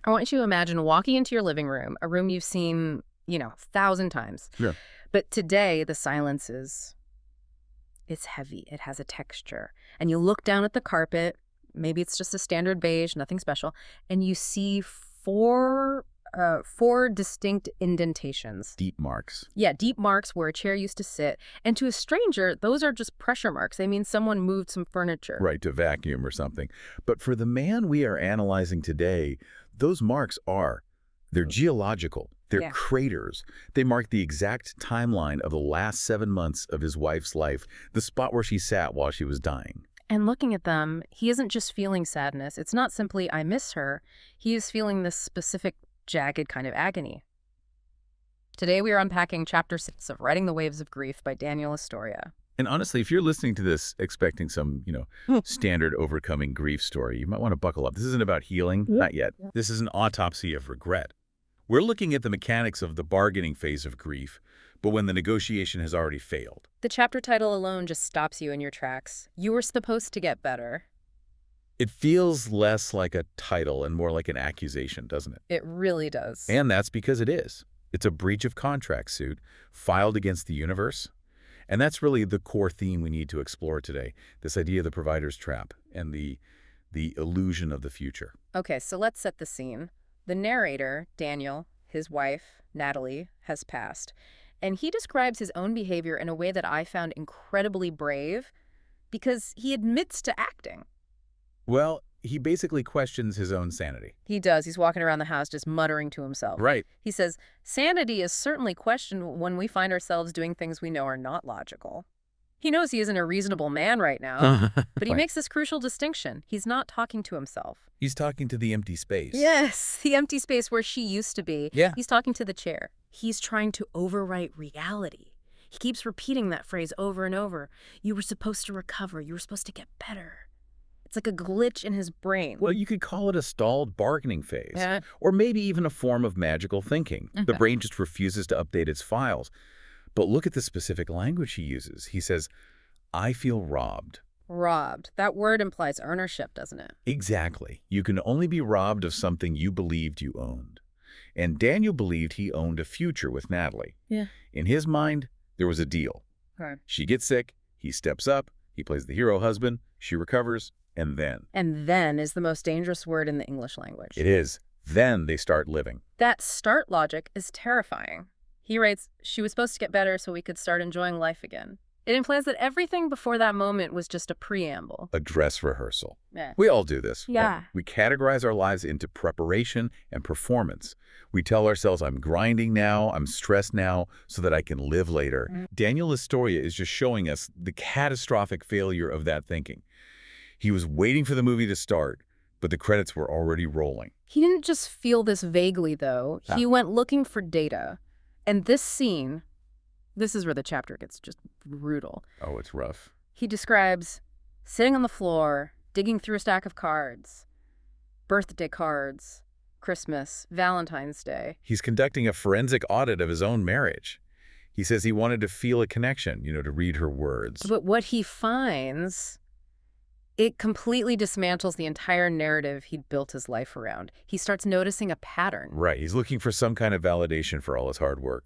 I want you to imagine walking into your living room, a room you've seen, 1,000 times. Yeah. But today, the silence it's heavy. It has a texture. And you look down at the carpet, maybe it's just a standard beige, nothing special, and you see four distinct indentations. Deep marks. Yeah, deep marks where a chair used to sit. And to a stranger, those are just pressure marks. They mean someone moved some furniture. Right, to vacuum or something. But for the man we are analyzing today, those marks they're geological. They're craters. They mark the exact timeline of the last 7 months of his wife's life, the spot where she sat while she was dying. And looking at them, he isn't just feeling sadness. It's not simply, I miss her. He is feeling this specific, jagged kind of agony. Today we are unpacking Chapter 6 of Riding the Waves of Grief by Daniel Astoria. And honestly, if you're listening to this expecting some, standard overcoming grief story, you might want to buckle up. This isn't about healing. Not yet. This is an autopsy of regret. We're looking at the mechanics of the bargaining phase of grief, but when the negotiation has already failed. The chapter title alone just stops you in your tracks. You were supposed to get better. It feels less like a title and more like an accusation, doesn't it? It really does. And that's because it is. It's a breach of contract suit filed against the universe. And that's really the core theme we need to explore today, this idea of the provider's trap and the illusion of the future. Okay, so let's set the scene. The narrator, Daniel, his wife, Natalie, has passed. And he describes his own behavior in a way that I found incredibly brave because he admits to acting. Well, he basically questions his own sanity. He does. He's walking around the house just muttering to himself. Right. He says, sanity is certainly questioned when we find ourselves doing things we know are not logical. He knows he isn't a reasonable man right now, but he makes this crucial distinction. He's not talking to himself. He's talking to the empty space. Yes, the empty space where she used to be. Yeah. He's talking to the chair. He's trying to overwrite reality. He keeps repeating that phrase over and over. You were supposed to recover. You were supposed to get better. It's like a glitch in his brain. Well, you could call it a stalled bargaining phase, Yeah. or maybe even a form of magical thinking. The brain just refuses to update its files. But look at the specific language he uses. He says, I feel robbed. Robbed. That word implies ownership, doesn't it? Exactly. You can only be robbed of something you believed you owned. And Daniel believed he owned a future with Natalie. Yeah. In his mind, there was a deal. Okay. She gets sick, he steps up, he plays the hero husband, she recovers, and then. And then is the most dangerous word in the English language. It is. Then they start living. That start logic is terrifying. He writes, she was supposed to get better so we could start enjoying life again. It implies that everything before that moment was just a preamble. A dress rehearsal. Yeah. We all do this. Yeah. Right? We categorize our lives into preparation and performance. We tell ourselves, I'm grinding now, I'm stressed now, so that I can live later. Daniel Astoria is just showing us the catastrophic failure of that thinking. He was waiting for the movie to start, but the credits were already rolling. He didn't just feel this vaguely, though. He went looking for data. And this scene, this is where the chapter gets just brutal. Oh, it's rough. He describes sitting on the floor, digging through a stack of cards, birthday cards, Christmas, Valentine's Day. He's conducting a forensic audit of his own marriage. He says he wanted to feel a connection, to read her words. But what he finds, it completely dismantles the entire narrative he'd built his life around. He starts noticing a pattern. Right. He's looking for some kind of validation for all his hard work.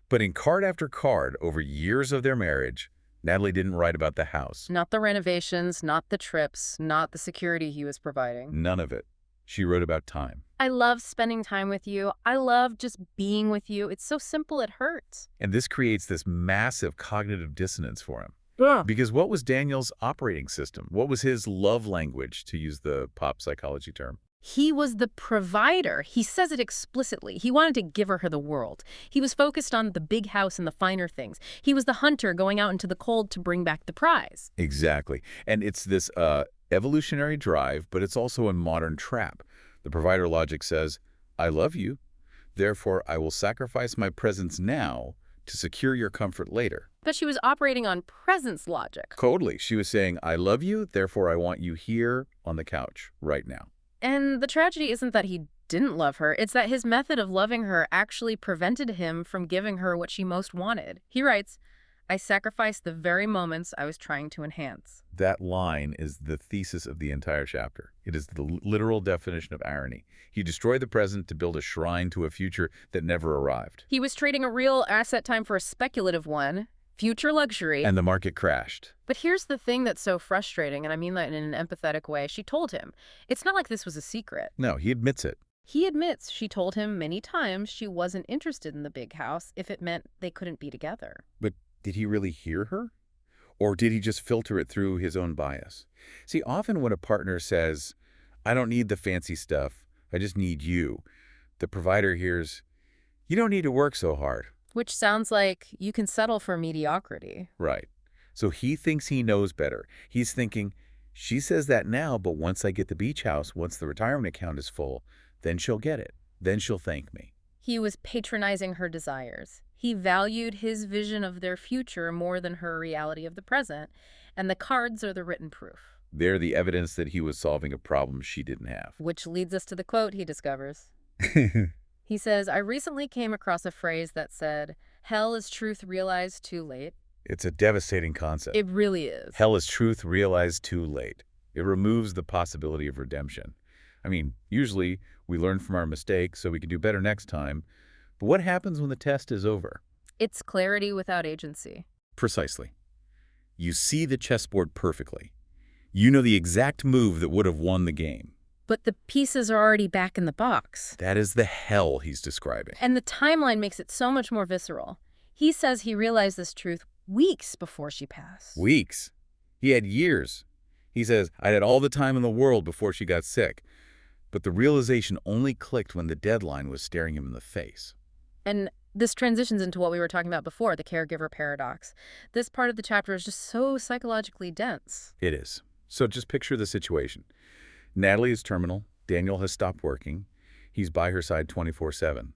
But in card after card, over years of their marriage, Natalie didn't write about the house. Not the renovations, not the trips, not the security he was providing. None of it. She wrote about time. I love spending time with you. I love just being with you. It's so simple it hurts. And this creates this massive cognitive dissonance for him. Yeah. Because what was Daniel's operating system? What was his love language, to use the pop psychology term? He was the provider. He says it explicitly. He wanted to give her the world. He was focused on the big house and the finer things. He was the hunter going out into the cold to bring back the prize. Exactly. And it's this evolutionary drive, but it's also a modern trap. The provider logic says, I love you, therefore I will sacrifice my presence now to secure your comfort later. But she was operating on presence logic. Totally. She was saying, I love you, therefore I want you here on the couch right now. And the tragedy isn't that he didn't love her. It's that his method of loving her actually prevented him from giving her what she most wanted. He writes, I sacrificed the very moments I was trying to enhance. That line is the thesis of the entire chapter. It is the literal definition of irony. He destroyed the present to build a shrine to a future that never arrived. He was trading a real asset time for a speculative one, future luxury. And the market crashed. But here's the thing that's so frustrating, and I mean that in an empathetic way. She told him. It's not like this was a secret. No, he admits it. He admits she told him many times she wasn't interested in the big house if it meant they couldn't be together. But did he really hear her? Or did he just filter it through his own bias? See, often when a partner says, I don't need the fancy stuff, I just need you, the provider hears, you don't need to work so hard. Which sounds like you can settle for mediocrity. Right. So he thinks he knows better. He's thinking, she says that now, but once I get the beach house, once the retirement account is full, then she'll get it. Then she'll thank me. He was patronizing her desires. He valued his vision of their future more than her reality of the present, and the cards are the written proof. They're the evidence that he was solving a problem she didn't have. Which leads us to the quote he discovers. He says, I recently came across a phrase that said, hell is truth realized too late. It's a devastating concept. It really is. Hell is truth realized too late. It removes the possibility of redemption. I mean, usually we learn from our mistakes so we can do better next time. But what happens when the test is over? It's clarity without agency. Precisely. You see the chessboard perfectly. You know the exact move that would have won the game. But the pieces are already back in the box. That is the hell he's describing. And the timeline makes it so much more visceral. He says he realized this truth weeks before she passed. Weeks. He had years. He says, I had all the time in the world before she got sick. But the realization only clicked when the deadline was staring him in the face. And this transitions into what we were talking about before, the caregiver paradox. This part of the chapter is just so psychologically dense. It is. So just picture the situation. Natalie is terminal. Daniel has stopped working. He's by her side 24/7,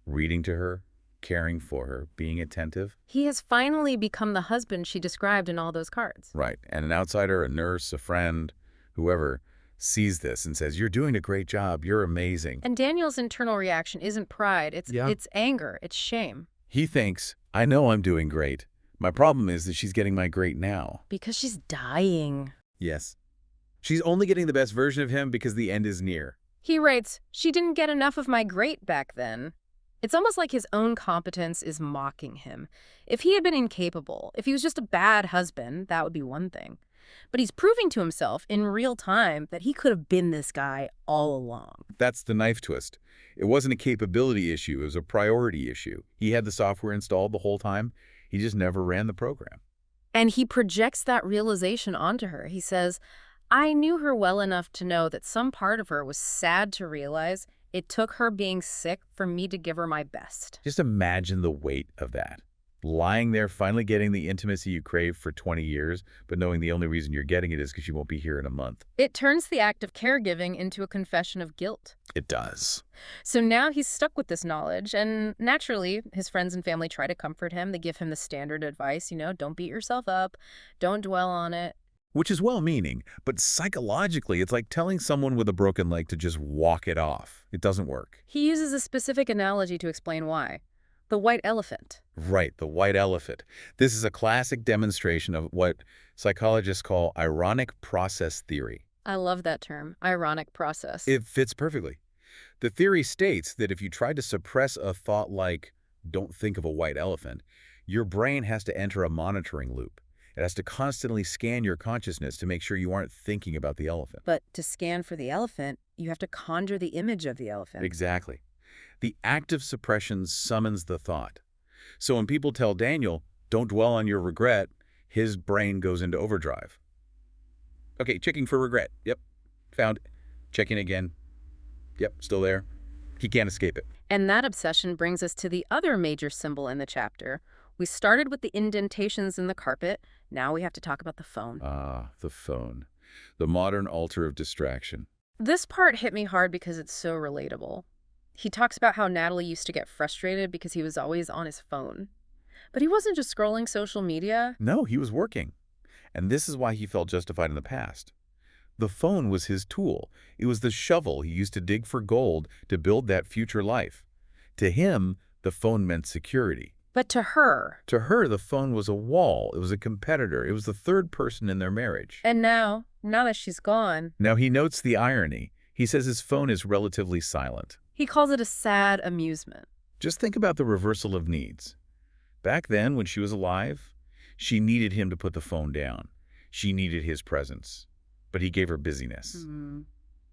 reading to her, caring for her, being attentive. He has finally become the husband she described in all those cards. Right. And an outsider, a nurse, a friend, whoever, sees this and says, you're doing a great job. You're amazing. And Daniel's internal reaction isn't pride. It's anger. It's shame. He thinks, I know I'm doing great. My problem is that she's getting my great now. Because she's dying. Yes. She's only getting the best version of him because the end is near. He writes, she didn't get enough of my great back then. It's almost like his own competence is mocking him. If he had been incapable, if he was just a bad husband, that would be one thing. But he's proving to himself in real time that he could have been this guy all along. That's the knife twist. It wasn't a capability issue. It was a priority issue. He had the software installed the whole time. He just never ran the program. And he projects that realization onto her. He says, I knew her well enough to know that some part of her was sad to realize it took her being sick for me to give her my best. Just imagine the weight of that. Lying there, finally getting the intimacy you crave for 20 years, but knowing the only reason you're getting it is because you won't be here in a month. It turns the act of caregiving into a confession of guilt. It does. So now he's stuck with this knowledge, and naturally, his friends and family try to comfort him. They give him the standard advice, don't beat yourself up, don't dwell on it. Which is well-meaning, but psychologically, it's like telling someone with a broken leg to just walk it off. It doesn't work. He uses a specific analogy to explain why. The white elephant. Right, the white elephant. This is a classic demonstration of what psychologists call ironic process theory. I love that term, ironic process. It fits perfectly. The theory states that if you try to suppress a thought like, don't think of a white elephant, your brain has to enter a monitoring loop. It has to constantly scan your consciousness to make sure you aren't thinking about the elephant. But to scan for the elephant, you have to conjure the image of the elephant. Exactly. The act of suppression summons the thought. So when people tell Daniel, don't dwell on your regret, his brain goes into overdrive. Okay, checking for regret. Yep, found it. Checking again. Yep, still there. He can't escape it. And that obsession brings us to the other major symbol in the chapter. We started with the indentations in the carpet. Now we have to talk about the phone. Ah, the phone. The modern altar of distraction. This part hit me hard because it's so relatable. He talks about how Natalie used to get frustrated because he was always on his phone. But he wasn't just scrolling social media. No, he was working. And this is why he felt justified in the past. The phone was his tool. It was the shovel he used to dig for gold to build that future life. To him, the phone meant security. But to her. To her, the phone was a wall. It was a competitor. It was the third person in their marriage. And now that she's gone, Now he notes the irony. He says his phone is relatively silent. he calls it a sad amusement. Just think about the reversal of needs. Back then, when she was alive, she needed him to put the phone down. She needed his presence. But he gave her busyness.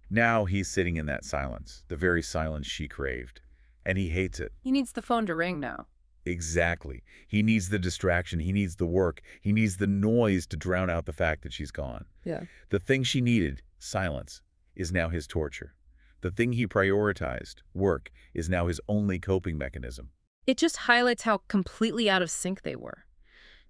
Now he's sitting in that silence, the very silence she craved. And he hates it. He needs the phone to ring now. Exactly. He needs the distraction. He needs the work. He needs the noise to drown out the fact that she's gone. Yeah. The thing she needed, silence, is now his torture. The thing he prioritized, work, is now his only coping mechanism. It just highlights how completely out of sync they were.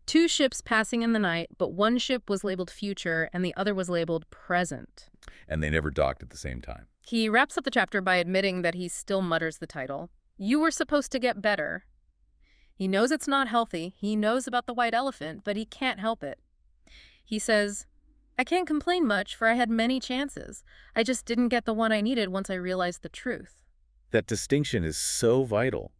Two ships passing in the night, but one ship was labeled future and the other was labeled present. And they never docked at the same time. He wraps up the chapter by admitting that he still mutters the title. You were supposed to get better. He knows it's not healthy. He knows about the white elephant, but he can't help it. He says, I can't complain much, for I had many chances. I just didn't get the one I needed once I realized the truth. That distinction is so vital.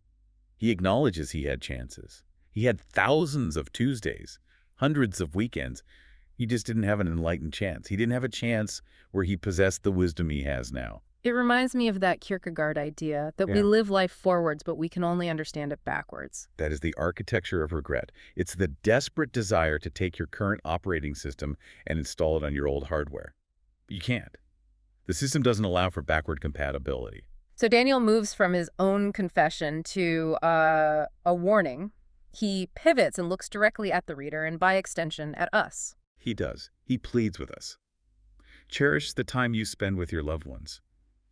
He acknowledges he had chances. He had thousands of Tuesdays, hundreds of weekends. He just didn't have an enlightened chance. He didn't have a chance where he possessed the wisdom he has now. It reminds me of that Kierkegaard idea that we live life forwards, but we can only understand it backwards. That is the architecture of regret. It's the desperate desire to take your current operating system and install it on your old hardware. But you can't. The system doesn't allow for backward compatibility. So Daniel moves from his own confession to a warning. He pivots and looks directly at the reader and, by extension, at us. He does. He pleads with us. Cherish the time you spend with your loved ones.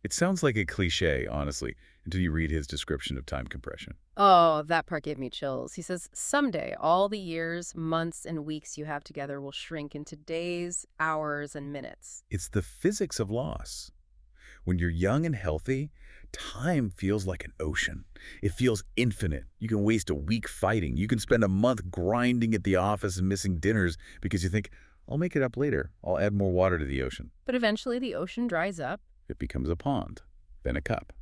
It sounds like a cliche, honestly, until you read his description of time compression. Oh, that part gave me chills. He says, someday, all the years, months, and weeks you have together will shrink into days, hours, and minutes. It's the physics of loss. When you're young and healthy, time feels like an ocean. It feels infinite. You can waste a week fighting. You can spend a month grinding at the office and missing dinners because you think, I'll make it up later. I'll add more water to the ocean. But eventually the ocean dries up. It becomes a pond, then a cup,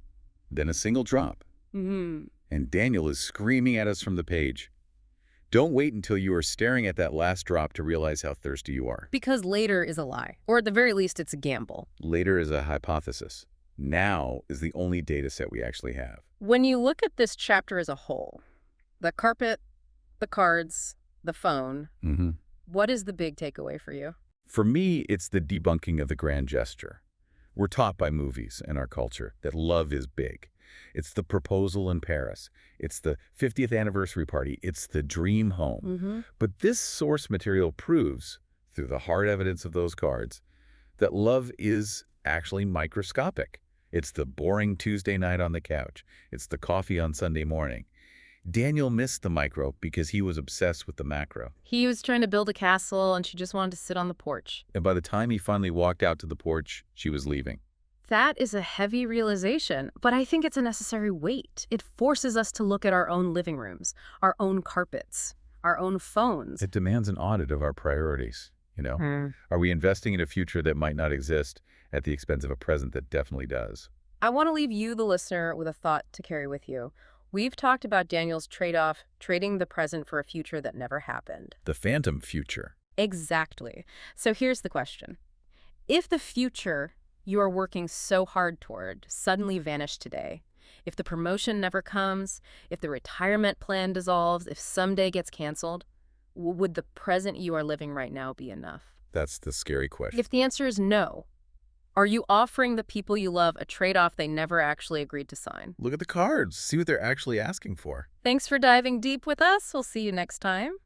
then a single drop. Mm-hmm. And Daniel is screaming at us from the page. Don't wait until you are staring at that last drop to realize how thirsty you are. Because later is a lie. Or at the very least, it's a gamble. Later is a hypothesis. Now is the only data set we actually have. When you look at this chapter as a whole, the carpet, the cards, the phone, what is the big takeaway for you? For me, it's the debunking of the grand gesture. We're taught by movies and our culture that love is big. It's the proposal in Paris. It's the 50th anniversary party. It's the dream home. But this source material proves, through the hard evidence of those cards, that love is actually microscopic. It's the boring Tuesday night on the couch. It's the coffee on Sunday morning. Daniel missed the micro because he was obsessed with the macro. He was trying to build a castle and she just wanted to sit on the porch. And by the time he finally walked out to the porch, she was leaving. That is a heavy realization, but I think it's a necessary weight. It forces us to look at our own living rooms, our own carpets, our own phones. It demands an audit of our priorities, you know? Are we investing in a future that might not exist at the expense of a present that definitely does? I want to leave you, the listener, with a thought to carry with you. We've talked about Daniel's trade-off, trading the present for a future that never happened. The phantom future. Exactly. So here's the question. If the future you are working so hard toward suddenly vanished today, if the promotion never comes, if the retirement plan dissolves, if someday gets canceled, would the present you are living right now be enough? That's the scary question. If the answer is no, are you offering the people you love a trade-off they never actually agreed to sign? Look at the cards. See what they're actually asking for. Thanks for diving deep with us. We'll see you next time.